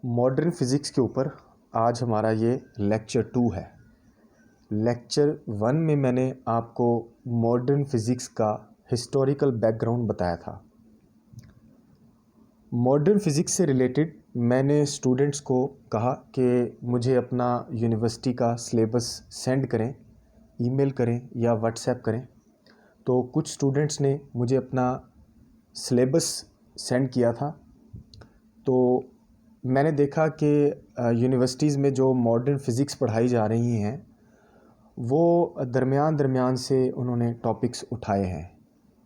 Modern physics के ऊपर आज हमारा ये लेक्चर 2 है। लेक्चर 1 में मैंने आपको मॉडर्न फिज़िक्स का हिस्टोरिकल बैकग्राउंड बताया था। मॉडर्न फिज़िक्स से रिलेटेड मैंने स्टूडेंट्स को कहा कि मुझे अपना यूनिवर्सिटी का सिलेबस सेंड करें, ईमेल करें या व्हाट्सएप करें। तो कुछ स्टूडेंट्स ने मुझे अपना सिलेबस सेंड किया था। तो मैंने देखा कि यूनिवर्सिटीज़ में जो मॉडर्न फिज़िक्स पढ़ाई जा रही हैं वो दरमियान से उन्होंने टॉपिक्स उठाए हैं।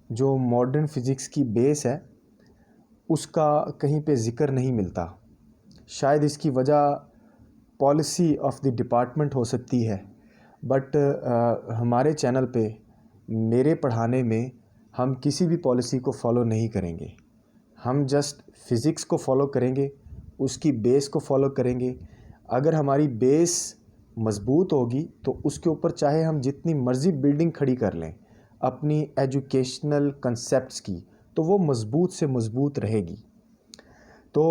जो मॉडर्न फिज़िक्स की बेस है उसका कहीं पे ज़िक्र नहीं मिलता। शायद इसकी वजह पॉलिसी ऑफ द डिपार्टमेंट हो सकती है, बट हमारे चैनल पे मेरे पढ़ाने में हम किसी भी पॉलिसी को फॉलो नहीं करेंगे। हम जस्ट फिज़िक्स को फॉलो करेंगे, उसकी बेस को फॉलो करेंगे। अगर हमारी बेस मज़बूत होगी तो उसके ऊपर चाहे हम जितनी मर्ज़ी बिल्डिंग खड़ी कर लें अपनी एजुकेशनल कंसेप्ट्स की, तो वो मज़बूत से मज़बूत रहेगी। तो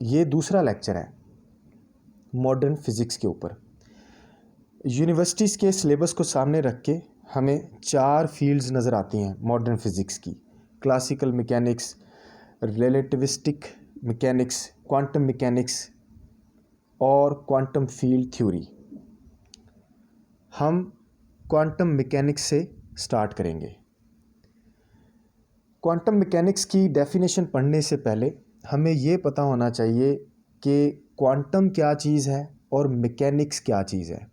ये दूसरा लेक्चर है मॉडर्न फिज़िक्स के ऊपर। यूनिवर्सिटीज़ के सिलेबस को सामने रख के हमें 4 फील्ड्स नज़र आती हैं मॉडर्न फिज़िक्स की: classical mechanics, relativistic mechanics, quantum mechanics और क्वांटम फील्ड थ्योरी। हम क्वांटम मैकेनिक्स से स्टार्ट करेंगे। क्वांटम मैकेनिक्स की डेफिनेशन पढ़ने से पहले हमें ये पता होना चाहिए कि क्वांटम क्या चीज़ है और मैकेनिक्स क्या चीज़ है।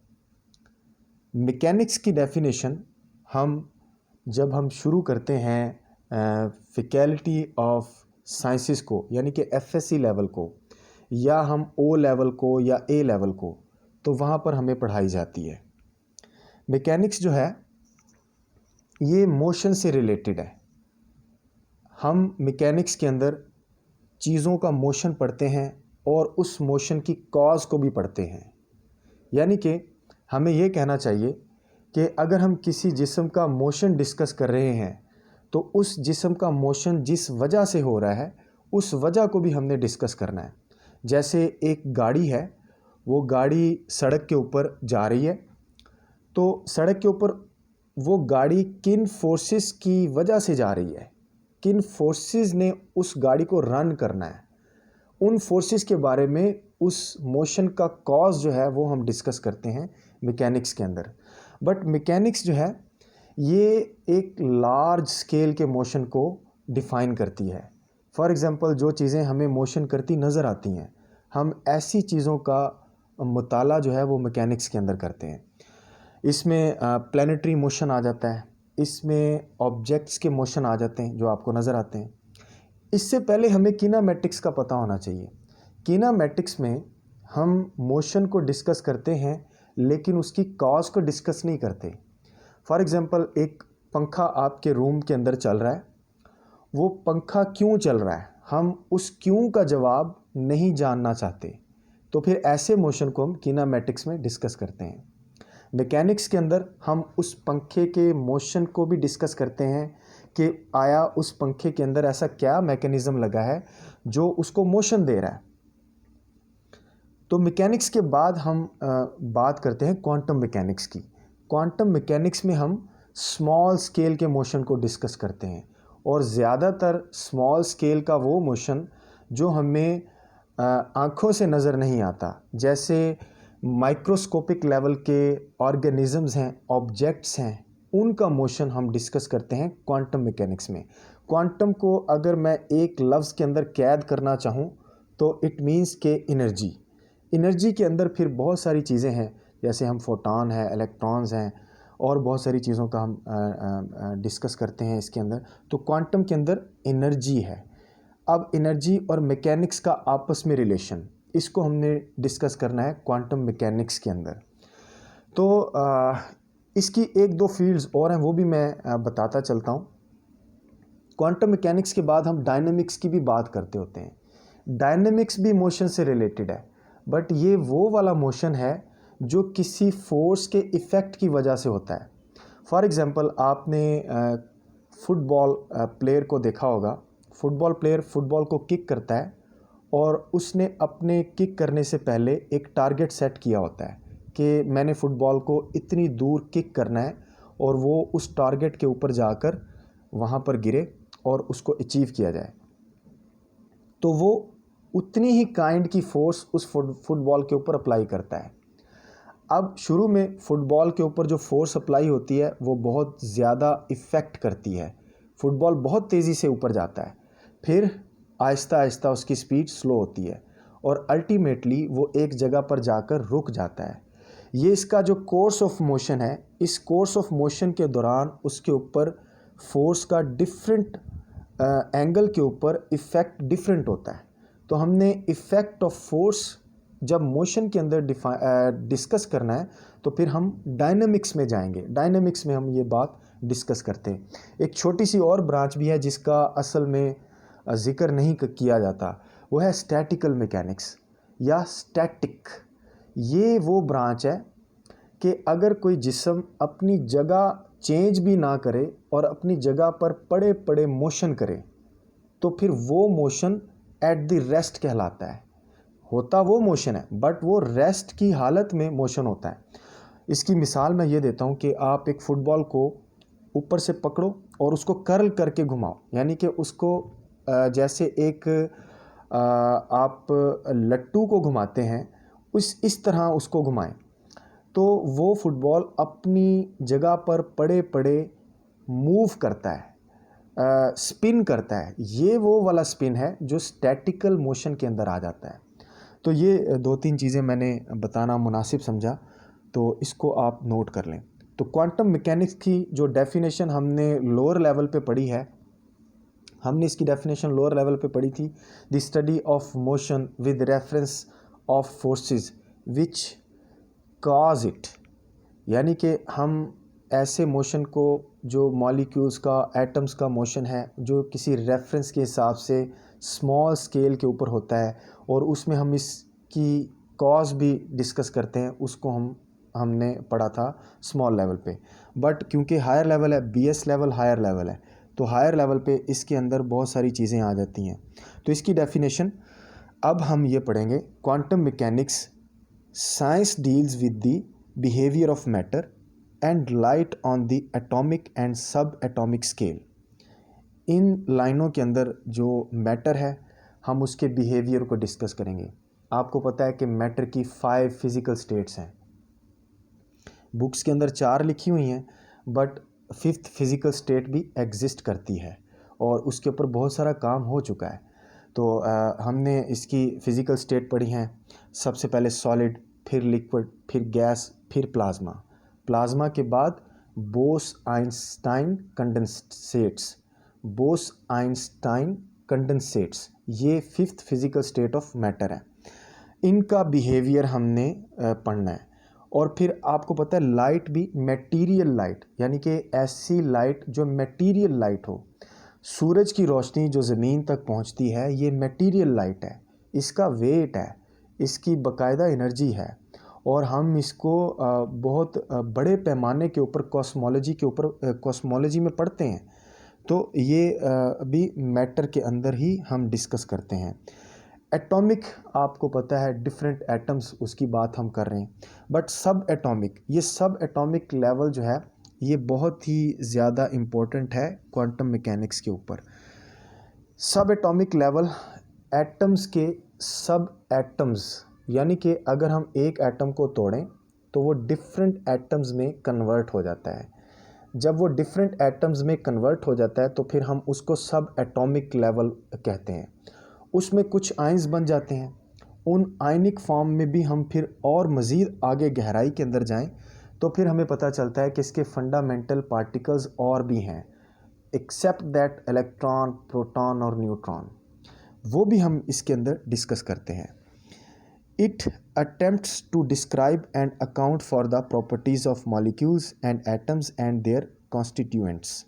मैकेनिक्स की डेफिनेशन जब हम शुरू करते हैं फैकल्टी ऑफ साइंसेस को, यानी कि एफएससी लेवल को, या हम ओ लेवल को या ए लेवल को, तो वहाँ पर हमें पढ़ाई जाती है। मैकेनिक्स जो है ये मोशन से रिलेटेड है। हम मैकेनिक्स के अंदर चीज़ों का मोशन पढ़ते हैं और उस मोशन की कॉज को भी पढ़ते हैं। यानी कि हमें ये कहना चाहिए कि अगर हम किसी जिस्म का मोशन डिस्कस कर रहे हैं तो उस जिस्म का मोशन जिस वजह से हो रहा है उस वजह को भी हमने डिस्कस करना है। जैसे एक गाड़ी है, वो गाड़ी सड़क के ऊपर जा रही है, तो सड़क के ऊपर वो गाड़ी किन फोर्सेस की वजह से जा रही है, किन फोर्सेस ने उस गाड़ी को रन करना है, उन फोर्सेस के बारे में, उस मोशन का कॉज जो है वो हम डिस्कस करते हैं मैकेनिक्स के अंदर। बट मैकेनिक्स जो है ये एक लार्ज स्केल के मोशन को डिफ़ाइन करती है। फॉर एग्ज़ाम्पल जो चीज़ें हमें मोशन करती नज़र आती हैं, हम ऐसी चीज़ों का मुताला जो है वो मैकेनिक्स के अंदर करते हैं। इसमें प्लैनेटरी मोशन आ जाता है, इसमें ऑब्जेक्ट्स के मोशन आ जाते हैं जो आपको नज़र आते हैं। इससे पहले हमें कीनेमैटिक्स का पता होना चाहिए। कीनेमैटिक्स में हम मोशन को डिस्कस करते हैं लेकिन उसकी कॉज को डिस्कस नहीं करते। फॉर एग्ज़ाम्पल एक पंखा आपके रूम के अंदर चल रहा है, वो पंखा क्यों चल रहा है, हम उस क्यों का जवाब नहीं जानना चाहते, तो फिर ऐसे मोशन को हम कीनेमैटिक्स में डिस्कस करते हैं। मैकेनिक्स के अंदर हम उस पंखे के मोशन को भी डिस्कस करते हैं कि आया उस पंखे के अंदर ऐसा क्या मैकेनिज़्म लगा है जो उसको मोशन दे रहा है। तो मैकेनिक्स के बाद हम बात करते हैं क्वांटम मैकेनिक्स की। क्वांटम मैकेनिक्स में हम स्मॉल स्केल के मोशन को डिस्कस करते हैं और ज़्यादातर स्मॉल स्केल का वो मोशन जो हमें आँखों से नज़र नहीं आता, जैसे माइक्रोस्कोपिक लेवल के ऑर्गेनिज़म्स हैं, ऑब्जेक्ट्स हैं, उनका मोशन हम डिस्कस करते हैं क्वांटम मैकेनिक्स में। क्वांटम को अगर मैं एक लफ्ज़ के अंदर कैद करना चाहूँ तो इट मीन्स के एनर्जी के अंदर फिर बहुत सारी चीज़ें हैं, जैसे हम फोटॉन है, इलेक्ट्रॉन्स हैं और बहुत सारी चीज़ों का हम डिस्कस करते हैं इसके अंदर। तो क्वांटम के अंदर एनर्जी है। अब एनर्जी और मैकेनिक्स का आपस में रिलेशन, इसको हमने डिस्कस करना है क्वांटम मैकेनिक्स के अंदर। तो इसकी 1-2 फील्ड्स और हैं, वो भी मैं बताता चलता हूँ। क्वांटम मैकेनिक्स के बाद हम डायनेमिक्स की भी बात करते होते हैं। डायनेमिक्स भी मोशन से रिलेटेड है, बट ये वो वाला मोशन है जो किसी फोर्स के इफ़ेक्ट की वजह से होता है। फॉर एग्ज़ाम्पल आपने फुटबॉल प्लेयर को देखा होगा। फुटबॉल प्लेयर फुटबॉल को किक करता है और उसने अपने किक करने से पहले एक टारगेट सेट किया होता है कि मैंने फ़ुटबॉल को इतनी दूर किक करना है और वो उस टारगेट के ऊपर जाकर वहाँ पर गिरे और उसको अचीव किया जाए। तो वो उतनी ही काइंड की फ़ोर्स उस फुटबॉल के ऊपर अप्लाई करता है। अब शुरू में फ़ुटबॉल के ऊपर जो फोर्स अप्लाई होती है वो बहुत ज़्यादा इफ़ेक्ट करती है, फ़ुटबॉल बहुत तेज़ी से ऊपर जाता है, फिर आहिस्ता आहिस्ता उसकी स्पीड स्लो होती है और अल्टीमेटली वो एक जगह पर जाकर रुक जाता है। ये इसका जो कोर्स ऑफ मोशन है, इस कोर्स ऑफ मोशन के दौरान उसके ऊपर फोर्स का डिफरेंट एंगल के ऊपर इफ़ेक्ट डिफरेंट होता है। तो हमने इफ़ेक्ट ऑफ फोर्स जब मोशन के अंदर डिस्कस करना है तो फिर हम डायनामिक्स में जाएंगे। डायनामिक्स में हम ये बात डिस्कस करते हैं। एक छोटी सी और ब्रांच भी है जिसका असल में ज़िक्र नहीं किया जाता, वो है स्टैटिकल मैकेनिक्स या स्टैटिक। ये वो ब्रांच है कि अगर कोई जिस्म अपनी जगह चेंज भी ना करे और अपनी जगह पर पड़े पड़े मोशन करे तो फिर वो मोशन एट द रेस्ट कहलाता है। होता वो मोशन है बट वो रेस्ट की हालत में मोशन होता है। इसकी मिसाल मैं ये देता हूँ कि आप एक फ़ुटबॉल को ऊपर से पकड़ो और उसको कर्ल करके घुमाओ, यानी कि उसको जैसे एक आप लट्टू को घुमाते हैं इस तरह उसको घुमाएं तो वो फुटबॉल अपनी जगह पर पड़े पड़े मूव करता है, स्पिन करता है। ये वो वाला स्पिन है जो स्टैटिकल मोशन के अंदर आ जाता है। तो ये दो तीन चीज़ें मैंने बताना मुनासिब समझा, तो इसको आप नोट कर लें। तो क्वांटम मैकेनिक्स की जो डेफिनेशन हमने लोअर लेवल पे पढ़ी है, हमने इसकी डेफिनेशन लोअर लेवल पे पढ़ी थी, the study of motion with reference of forces which cause it. यानी कि हम ऐसे मोशन को जो मॉलिक्यूल्स का, एटम्स का मोशन है, जो किसी रेफरेंस के हिसाब से स्मॉल स्केल के ऊपर होता है और उसमें हम इसकी कॉज भी डिस्कस करते हैं, उसको हमने पढ़ा था स्मॉल लेवल पे। बट क्योंकि हायर लेवल है, बीएस लेवल हायर लेवल है, तो हायर लेवल पे इसके अंदर बहुत सारी चीज़ें आ जाती हैं। तो इसकी डेफिनेशन अब हम ये पढ़ेंगे। Quantum mechanics science deals with the behaviour of matter and light on the atomic and सब एटॉमिक स्केल। इन लाइनों के अंदर जो मैटर है हम उसके बिहेवियर को डिस्कस करेंगे। आपको पता है कि मैटर की 5 फिज़िकल स्टेट्स हैं। बुक्स के अंदर 4 लिखी हुई हैं बट 5th फिज़िकल स्टेट भी एग्जिस्ट करती है और उसके ऊपर बहुत सारा काम हो चुका है। तो हमने इसकी फ़िज़िकल स्टेट पढ़ी हैं। सबसे पहले सॉलिड, फिर लिक्विड, फिर गैस, फिर प्लाज्मा। प्लाज्मा के बाद बोस-आइंस्टाइन कंडेंसेट्स, बोस-आइंस्टाइन कंडेंसेट्स, ये 5th physical state of matter है। इनका बिहेवियर हमने पढ़ना है। और फिर आपको पता है लाइट भी मटेरियल लाइट, यानी कि ऐसी लाइट जो मटेरियल लाइट हो। सूरज की रोशनी जो ज़मीन तक पहुंचती है ये मटेरियल लाइट है, इसका वेट है, इसकी बाकायदा एनर्जी है और हम इसको बहुत बड़े पैमाने के ऊपर कॉस्मोलॉजी के ऊपर कॉस्मोलॉजी में पढ़ते हैं। तो ये भी मैटर के अंदर ही हम डिस्कस करते हैं। एटॉमिक आपको पता है डिफरेंट एटम्स, उसकी बात हम कर रहे हैं। बट सब एटॉमिक, ये सब एटॉमिक लेवल जो है ये बहुत ही ज़्यादा इम्पोर्टेंट है क्वांटम मैकेनिक्स के ऊपर। सब एटॉमिक लेवल एटम्स के सब एटम्स, यानी कि अगर हम एक एटम को तोड़ें तो वो डिफरेंट एटम्स में कन्वर्ट हो जाता है। जब वो डिफरेंट एटम्स में कन्वर्ट हो जाता है तो फिर हम उसको सब एटॉमिक लेवल कहते हैं। उसमें कुछ आयंस बन जाते हैं। उन आयनिक फॉर्म में भी हम फिर और मज़ीद आगे गहराई के अंदर जाएं तो फिर हमें पता चलता है कि इसके फंडामेंटल पार्टिकल्स और भी हैं, एक्सेप्ट दैट इलेक्ट्रॉन, प्रोटॉन और न्यूट्रॉन, वो भी हम इसके अंदर डिस्कस करते हैं। It attempts to describe and account for the properties of molecules and atoms and their constituents.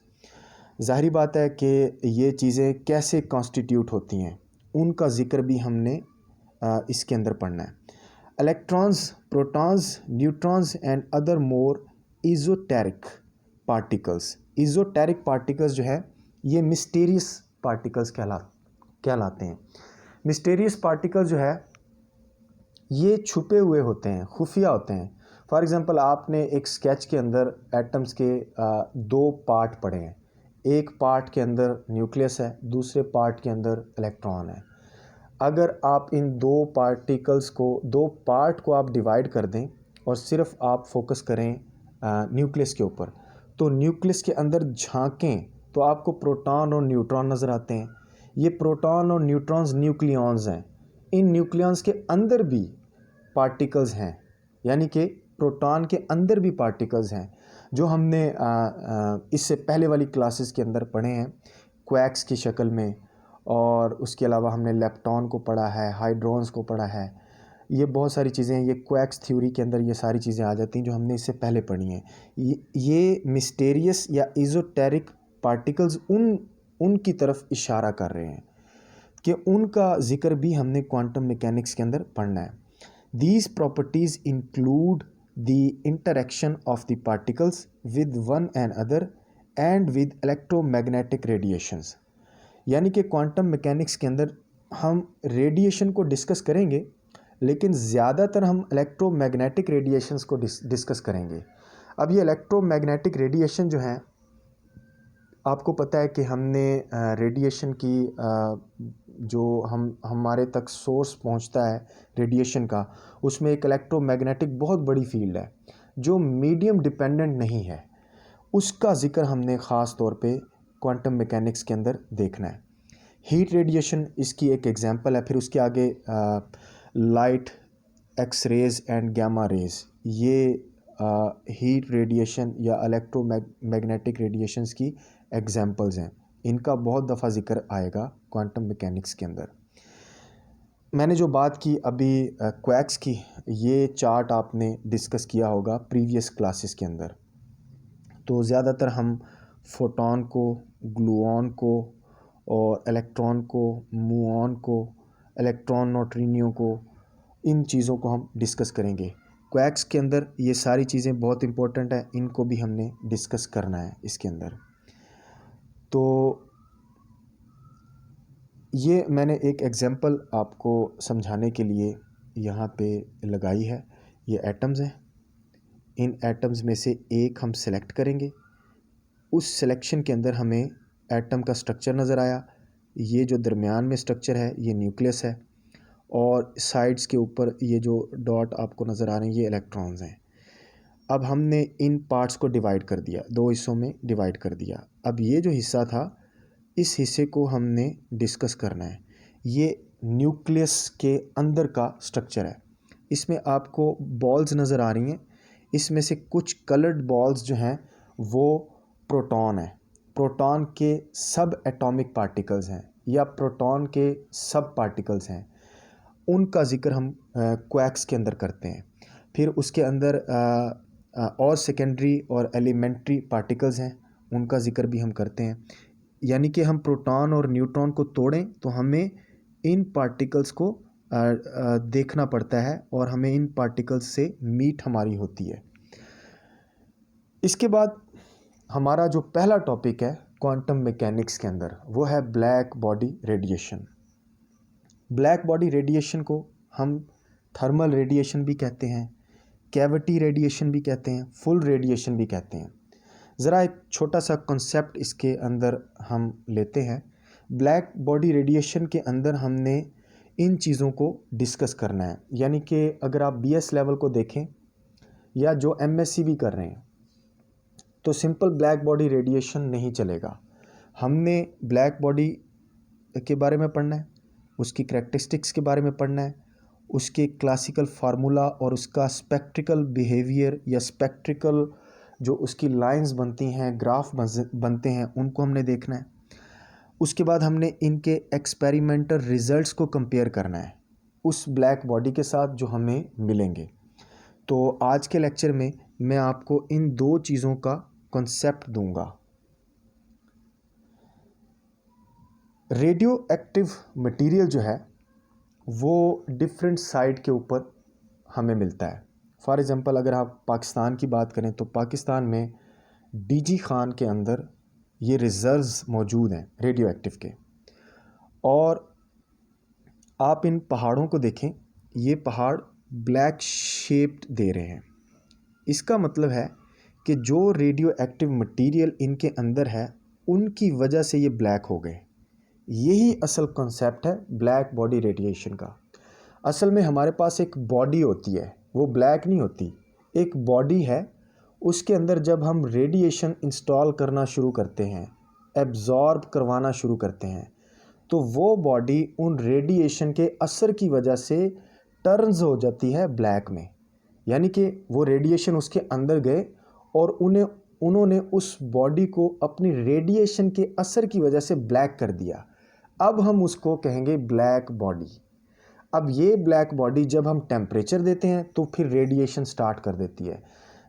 ज़ाहिर बात है कि ये चीज़ें कैसे कॉन्स्टिट्यूट होती हैं उनका ज़िक्र भी हमने इसके अंदर पढ़ना है। Electrons, protons, neutrons and other more esoteric particles. Esoteric particles जो है ये मिस्टीरियस पार्टिकल्स कहलाते हैं। मिस्टीरियस पार्टिकल जो है ये छुपे हुए होते हैं, खुफिया होते हैं। फॉर एग्ज़ाम्पल आपने एक स्केच के अंदर एटम्स के दो पार्ट पढ़े हैं। एक पार्ट के अंदर न्यूक्लियस है, दूसरे पार्ट के अंदर इलेक्ट्रॉन है। अगर आप इन दो पार्टिकल्स को, दो पार्ट को आप डिवाइड कर दें और सिर्फ आप फोकस करें न्यूक्लियस के ऊपर, तो न्यूक्लियस के अंदर झांकें तो आपको प्रोटॉन और न्यूट्रॉन नज़र आते हैं। ये प्रोटॉन और न्यूट्रॉन्स न्यूक्लियॉन्स हैं। इन न्यूक्लियॉन्स के अंदर भी पार्टिकल्स हैं, यानी कि प्रोटॉन के अंदर भी पार्टिकल्स हैं, जो हमने इससे पहले वाली क्लासेस के अंदर पढ़े हैं क्वैक्स की शक्ल में। और उसके अलावा हमने लेप्टॉन को पढ़ा है, हाइड्रॉन्स को पढ़ा है। ये बहुत सारी चीज़ें, ये क्वैक्स थ्योरी के अंदर ये सारी चीज़ें आ जाती हैं जो हमने इससे पहले पढ़ी हैं। ये मिस्टीरियस या इज़ोटेरिक पार्टिकल्स उनकी तरफ इशारा कर रहे हैं कि उनका ज़िक्र भी हमने क्वांटम मैकेनिक्स के अंदर पढ़ना है। These properties include the interaction of the particles with one another and with electromagnetic radiations। यानी कि क्वांटम मैकेनिक्स के अंदर हम रेडिएशन को डिस्कस करेंगे, लेकिन ज़्यादातर हम इलेक्ट्रोमैग्नेटिक रेडिएशंस को डिस्कस करेंगे। अब ये इलेक्ट्रोमैग्नेटिक रेडिएशन जो हैं, आपको पता है कि हमने रेडिएशन की जो हमारे तक सोर्स पहुंचता है रेडिएशन का, उसमें एक इलेक्ट्रोमैग्नेटिक बहुत बड़ी फील्ड है जो मीडियम डिपेंडेंट नहीं है। उसका ज़िक्र हमने ख़ास तौर पे क्वांटम मैकेनिक्स के अंदर देखना है। हीट रेडिएशन इसकी एक एग्जांपल है। फिर उसके आगे light, X rays and gamma rays, ये हीट रेडिएशन या इलेक्ट्रोमैग्नेटिक रेडिएशंस की एग्जांपल्स हैं। इनका बहुत दफ़ा ज़िक्र आएगा क्वांटम मैकेनिक्स के अंदर। मैंने जो बात की अभी क्वैक्स की, ये चार्ट आपने डिस्कस किया होगा प्रीवियस क्लासेस के अंदर। तो ज़्यादातर हम फोटॉन को, ग्लूऑन को और इलेक्ट्रॉन को, मुऑन को, इलेक्ट्रॉन न्यूट्रिनो को, इन चीज़ों को हम डिस्कस करेंगे। क्वैक्स के अंदर ये सारी चीज़ें बहुत इंपॉर्टेंट है, इनको भी हमने डिस्कस करना है इसके अंदर। तो ये मैंने एक एग्जांपल आपको समझाने के लिए यहाँ पे लगाई है। ये एटम्स हैं। इन एटम्स में से एक हम सेलेक्ट करेंगे। उस सिलेक्शन के अंदर हमें एटम का स्ट्रक्चर नज़र आया। ये जो दरमियान में स्ट्रक्चर है ये न्यूक्लियस है, और साइड्स के ऊपर ये जो डॉट आपको नज़र आ रहे हैं ये इलेक्ट्रॉन्स हैं। अब हमने इन पार्ट्स को डिवाइड कर दिया, दो हिस्सों में डिवाइड कर दिया। अब ये जो हिस्सा था, इस हिस्से को हमने डिस्कस करना है। ये न्यूक्लियस के अंदर का स्ट्रक्चर है। इसमें आपको बॉल्स नज़र आ रही हैं। इसमें से कुछ कलर्ड बॉल्स जो हैं वो प्रोटॉन है। प्रोटॉन के सब एटॉमिक पार्टिकल्स हैं या प्रोटॉन के सब पार्टिकल्स हैं। उनका ज़िक्र हम क्वैक्स के अंदर करते हैं। फिर उसके अंदर और सेकेंडरी और एलिमेंट्री पार्टिकल्स हैं, उनका ज़िक्र भी हम करते हैं। यानी कि हम प्रोटॉन और न्यूट्रॉन को तोड़ें तो हमें इन पार्टिकल्स को देखना पड़ता है और हमें इन पार्टिकल्स से मीट हमारी होती है। इसके बाद हमारा जो पहला टॉपिक है क्वांटम मैकेनिक्स के अंदर, वो है black body radiation. Black body radiation को हम थर्मल रेडिएशन भी कहते हैं, कैविटी रेडिएशन भी कहते हैं, फुल रेडिएशन भी कहते हैं। ज़रा एक छोटा सा कॉन्सेप्ट इसके अंदर हम लेते हैं। ब्लैक बॉडी रेडिएशन के अंदर हमने इन चीज़ों को डिस्कस करना है। यानी कि अगर आप बीएस लेवल को देखें या जो एमएससी भी कर रहे हैं, तो सिंपल ब्लैक बॉडी रेडिएशन नहीं चलेगा। हमने ब्लैक बॉडी के बारे में पढ़ना है, उसकी करैक्टरिस्टिक्स के बारे में पढ़ना है, उसके क्लासिकल फार्मूला और उसका स्पेक्ट्रिकल बिहेवियर या स्पेक्ट्रिकल जो उसकी लाइंस बनती हैं, ग्राफ बनते हैं, उनको हमने देखना है। उसके बाद हमने इनके एक्सपेरिमेंटल रिजल्ट्स को कंपेयर करना है उस ब्लैक बॉडी के साथ जो हमें मिलेंगे। तो आज के लेक्चर में मैं आपको इन दो चीज़ों का कॉन्सेप्ट दूंगा। रेडियो एक्टिव मटीरियल जो है वो डिफरेंट साइड के ऊपर हमें मिलता है। फॉर एग्ज़ाम्पल अगर आप पाकिस्तान की बात करें तो पाकिस्तान में डीजी खान के अंदर ये रिज़र्व्स मौजूद हैं रेडियो एक्टिव के, और आप इन पहाड़ों को देखें, ये पहाड़ ब्लैक शेप्ड दे रहे हैं। इसका मतलब है कि जो रेडियो एक्टिव मटीरियल इनके अंदर है उनकी वजह से ये ब्लैक हो गए। यही असल कॉन्सेप्ट है ब्लैक बॉडी रेडिएशन का। असल में हमारे पास एक बॉडी होती है, वो ब्लैक नहीं होती। एक बॉडी है, उसके अंदर जब हम रेडिएशन इंस्टॉल करना शुरू करते हैं, एब्जॉर्ब करवाना शुरू करते हैं, तो वो बॉडी उन रेडिएशन के असर की वजह से टर्न्स हो जाती है ब्लैक में। यानी कि वो रेडिएशन उसके अंदर गए और उन्होंने उस बॉडी को अपनी रेडिएशन के असर की वजह से ब्लैक कर दिया। अब हम उसको कहेंगे ब्लैक बॉडी। अब ये ब्लैक बॉडी जब हम टेम्परेचर देते हैं तो फिर रेडिएशन स्टार्ट कर देती है।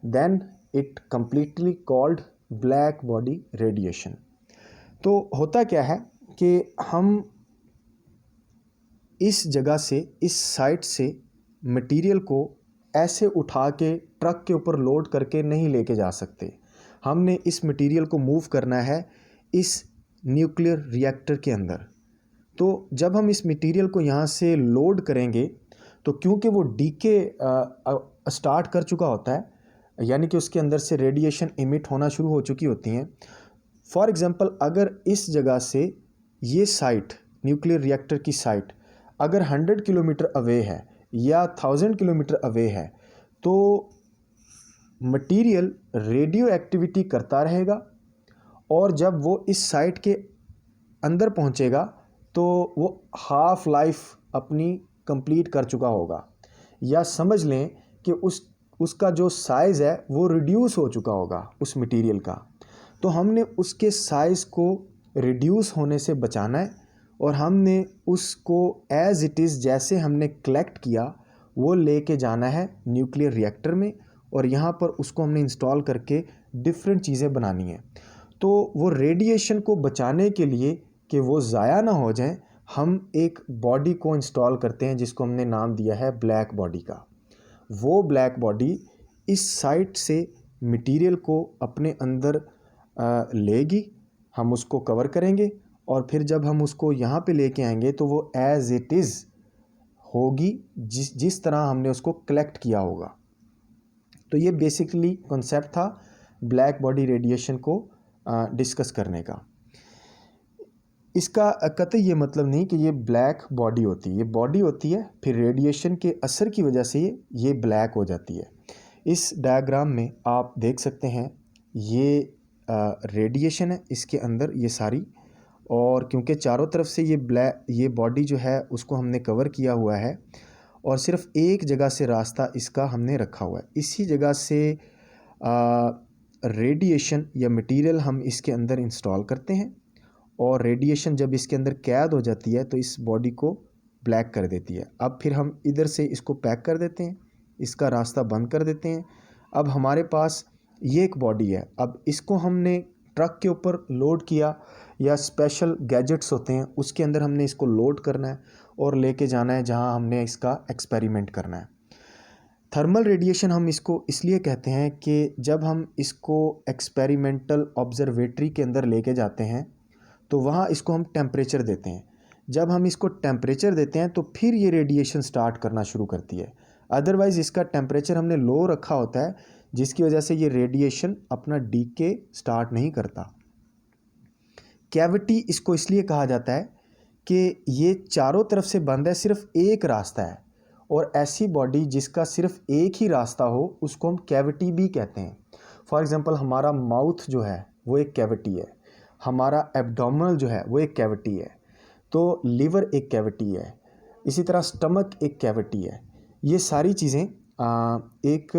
Then it completely called black body radiation. तो होता क्या है कि हम इस जगह से, इस साइट से मटेरियल को ऐसे उठा के ट्रक के ऊपर लोड करके नहीं लेके जा सकते। हमने इस मटेरियल को मूव करना है इस न्यूक्लियर रिएक्टर के अंदर। तो जब हम इस मटेरियल को यहाँ से लोड करेंगे तो क्योंकि वो डीके स्टार्ट कर चुका होता है, यानी कि उसके अंदर से रेडिएशन इमिट होना शुरू हो चुकी होती हैं। फॉर एग्जांपल अगर इस जगह से ये साइट, न्यूक्लियर रिएक्टर की साइट अगर 100 किलोमीटर अवे है या 1000 किलोमीटर अवे है, तो मटेरियल रेडियो एक्टिविटी करता रहेगा और जब वो इस साइट के अंदर पहुंचेगा तो वो हाफ लाइफ अपनी कंप्लीट कर चुका होगा, या समझ लें कि उसका जो साइज़ है वो रिड्यूस हो चुका होगा उस मटेरियल का। तो हमने उसके साइज़ को रिड्यूस होने से बचाना है और हमने उसको एज इट इज़ जैसे हमने कलेक्ट किया वो लेके जाना है न्यूक्लियर रिएक्टर में, और यहाँ पर उसको हमने इंस्टॉल करके डिफरेंट चीज़ें बनानी है। तो वो रेडिएशन को बचाने के लिए कि वो ज़ाया ना हो जाए, हम एक बॉडी को इंस्टॉल करते हैं जिसको हमने नाम दिया है ब्लैक बॉडी का। वो ब्लैक बॉडी इस साइट से मटेरियल को अपने अंदर लेगी, हम उसको कवर करेंगे और फिर जब हम उसको यहाँ पे लेके आएंगे तो वो एज इट इज़ होगी जिस तरह हमने उसको कलेक्ट किया होगा। तो ये बेसिकली कॉन्सेप्ट था ब्लैक बॉडी रेडिएशन को डिस्कस करने का। इसका कतई ये मतलब नहीं कि ये ब्लैक बॉडी होती है, ये बॉडी होती है, फिर रेडिएशन के असर की वजह से ये ब्लैक हो जाती है। इस डायग्राम में आप देख सकते हैं ये रेडिएशन है इसके अंदर ये सारी, और क्योंकि चारों तरफ से ये बॉडी जो है उसको हमने कवर किया हुआ है और सिर्फ एक जगह से रास्ता इसका हमने रखा हुआ है। इसी जगह से रेडिएशन या मटेरियल हम इसके अंदर इंस्टॉल करते हैं और रेडिएशन जब इसके अंदर कैद हो जाती है तो इस बॉडी को ब्लैक कर देती है। अब फिर हम इधर से इसको पैक कर देते हैं, इसका रास्ता बंद कर देते हैं। अब हमारे पास ये एक बॉडी है, अब इसको हमने ट्रक के ऊपर लोड किया या स्पेशल गैजेट्स होते हैं उसके अंदर हमने इसको लोड करना है और लेके जाना है जहां हमने इसका एक्सपेरिमेंट करना है। थर्मल रेडिएशन हम इसको इसलिए कहते हैं कि जब हम इसको एक्सपेरिमेंटल ऑब्जर्वेटरी के अंदर लेके जाते हैं तो वहाँ इसको हम टेम्परेचर देते हैं। जब हम इसको टेम्परेचर देते हैं तो फिर ये रेडिएशन स्टार्ट करना शुरू करती है। अदरवाइज़ इसका टेम्परेचर हमने लो रखा होता है जिसकी वजह से ये रेडिएशन अपना डीके स्टार्ट नहीं करता। कैविटी इसको इसलिए कहा जाता है कि ये चारों तरफ से बंद है, सिर्फ एक रास्ता है, और ऐसी बॉडी जिसका सिर्फ एक ही रास्ता हो उसको हम कैविटी भी कहते हैं। फॉर एग्ज़ाम्पल हमारा माउथ जो है वो एक कैविटी है, हमारा एब्डोमिनल जो है वो एक कैविटी है, तो लीवर एक कैविटी है, इसी तरह स्टमक एक कैविटी है। ये सारी चीज़ें एक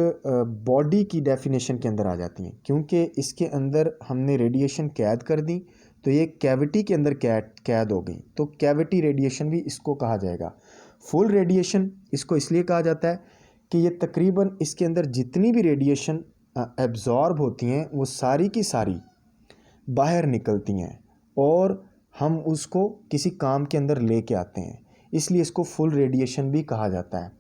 बॉडी की डेफिनेशन के अंदर आ जाती हैं। क्योंकि इसके अंदर हमने रेडिएशन कैद कर दी तो ये कैविटी के अंदर कैद हो गई, तो कैविटी रेडिएशन भी इसको कहा जाएगा। फुल रेडिएशन इसको इसलिए कहा जाता है कि ये तकरीबन इसके अंदर जितनी भी रेडिएशन एब्जॉर्ब होती हैं वो सारी की सारी बाहर निकलती हैं और हम उसको किसी काम के अंदर लेके आते हैं, इसलिए इसको फुल रेडिएशन भी कहा जाता है।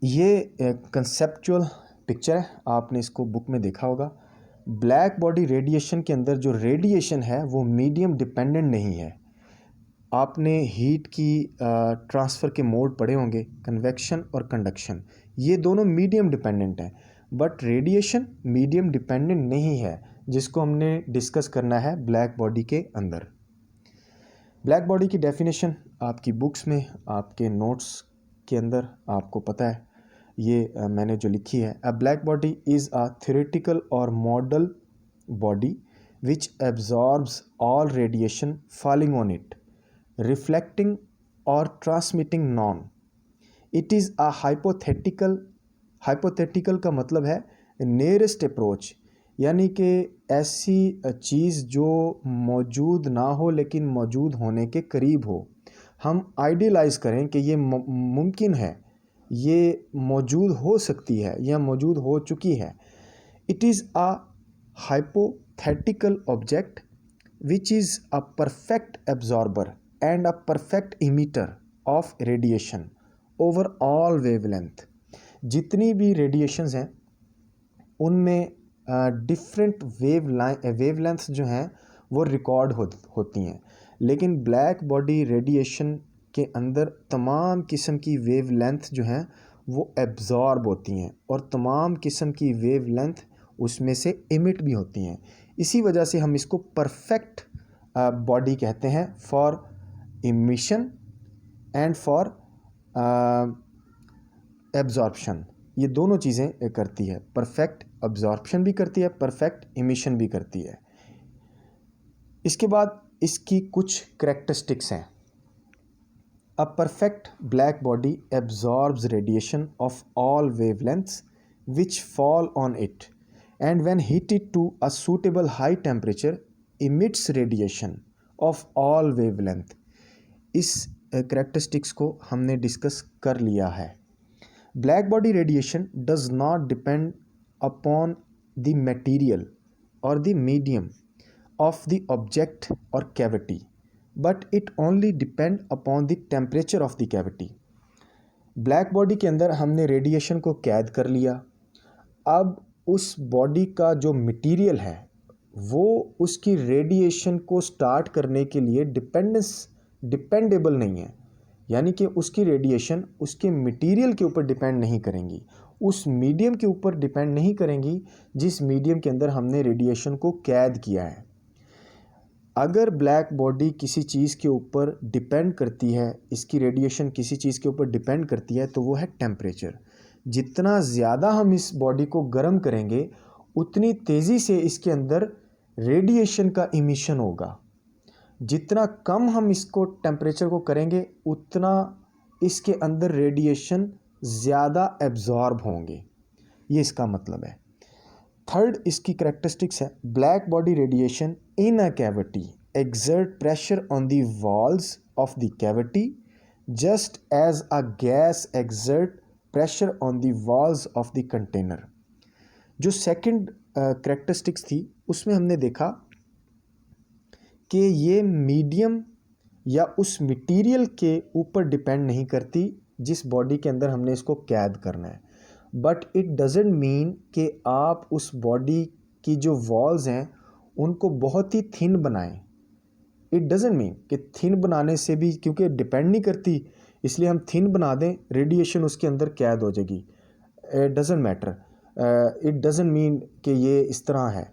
ये कंसेप्चुअल पिक्चर है, आपने इसको बुक में देखा होगा। ब्लैक बॉडी रेडिएशन के अंदर जो रेडिएशन है वो मीडियम डिपेंडेंट नहीं है। आपने हीट की ट्रांसफ़र के मोड पढ़े होंगे, कन्वेक्शन और कंडक्शन। ये दोनों मीडियम डिपेंडेंट हैं, बट रेडिएशन मीडियम डिपेंडेंट नहीं है, जिसको हमने डिस्कस करना है ब्लैक बॉडी के अंदर। ब्लैक बॉडी की डेफिनेशन आपकी बुक्स में, आपके नोट्स के अंदर आपको पता है, ये मैंने जो लिखी है। A black body is a theoretical और model body which absorbs all radiation falling on it, reflecting or transmitting none. It is a hypothetical का मतलब है nearest approach, यानी कि ऐसी चीज़ जो मौजूद ना हो लेकिन मौजूद होने के करीब हो। हम आइडियलाइज़ करें कि ये मुमकिन है, ये मौजूद हो सकती है या मौजूद हो चुकी है। It is a hypothetical object which is a perfect absorber and a perfect emitter of radiation over all wavelength। जितनी भी रेडिएशंस हैं उनमें डिफरेंट वेवलेंथ्स जो हैं वो रिकॉर्ड होती हैं, लेकिन ब्लैक बॉडी रेडिएशन के अंदर तमाम किस्म की वेवलेंथ जो हैं वो एब्जॉर्ब होती हैं और तमाम किस्म की वेवलेंथ उसमें से इमिट भी होती हैं। इसी वजह से हम इसको परफेक्ट बॉडी कहते हैं for emission and for absorption. ये दोनों चीज़ें करती है, परफेक्ट एब्जॉर्प्शन भी करती है, परफेक्ट इमिशन भी करती है। इसके बाद इसकी कुछ करैक्टरिस्टिक्स हैं। A perfect black body absorbs radiation of all wavelengths which fall on it and when heated to a suitable high temperature emits radiation of all wavelength। इस characteristics को हमने डिस्कस कर लिया है। Black body radiation does not depend upon the material or the medium of the object or cavity, but it only depend upon the temperature of the cavity। Black body के अंदर हमने radiation को कैद कर लिया। अब उस बॉडी का जो मटेरियल है वो उसकी रेडिएशन को स्टार्ट करने के लिए डिपेंडेबल नहीं है, यानी कि उसकी रेडिएशन उसके मटेरियल के ऊपर डिपेंड नहीं करेंगी, उस मीडियम के ऊपर डिपेंड नहीं करेंगी जिस मीडियम के अंदर हमने रेडिएशन को कैद किया है। अगर ब्लैक बॉडी किसी चीज़ के ऊपर डिपेंड करती है, इसकी रेडिएशन किसी चीज़ के ऊपर डिपेंड करती है, तो वो है टेम्परेचर। जितना ज़्यादा हम इस बॉडी को गर्म करेंगे उतनी तेज़ी से इसके अंदर रेडिएशन का इमिशन होगा। जितना कम हम इसको टेम्परेचर को करेंगे उतना इसके अंदर रेडिएशन ज़्यादा एब्जॉर्ब होंगे। ये इसका मतलब है। थर्ड इसकी करैक्टरिस्टिक्स है, black body radiation in a cavity exert pressure on the walls of the cavity just as a gas exert pressure on the walls of the container। जो सेकंड करैक्टरिस्टिक्स थी उसमें हमने देखा कि ये मीडियम या उस मटेरियल के ऊपर डिपेंड नहीं करती जिस बॉडी के अंदर हमने इसको कैद करना है, बट इट डजेंट मीन कि आप उस बॉडी की जो वॉल्स हैं उनको बहुत ही थिन बनाएं। इट डजेंट मीन कि थिन बनाने से भी, क्योंकि डिपेंड नहीं करती इसलिए हम थिन बना दें रेडिएशन उसके अंदर कैद हो जाएगी। It doesn't matter, it doesn't mean कि ये इस तरह है।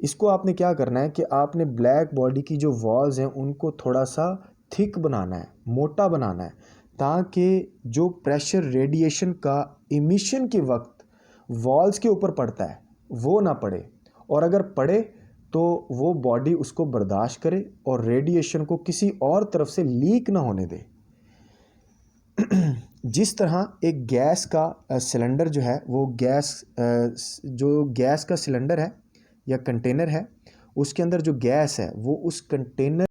इसको आपने क्या करना है कि आपने ब्लैक बॉडी की जो वॉल्स हैं उनको थोड़ा सा थिक बनाना है, मोटा बनाना है, ताकि जो प्रेशर रेडिएशन का इमिशन के वक्त वॉल्स के ऊपर पड़ता है वो ना पड़े, और अगर पड़े तो वो बॉडी उसको बर्दाश्त करे और रेडिएशन को किसी और तरफ से लीक ना होने दे। जिस तरह एक गैस का सिलेंडर जो है वो गैस का सिलेंडर है या कंटेनर है, उसके अंदर जो गैस है वो उस कंटेनर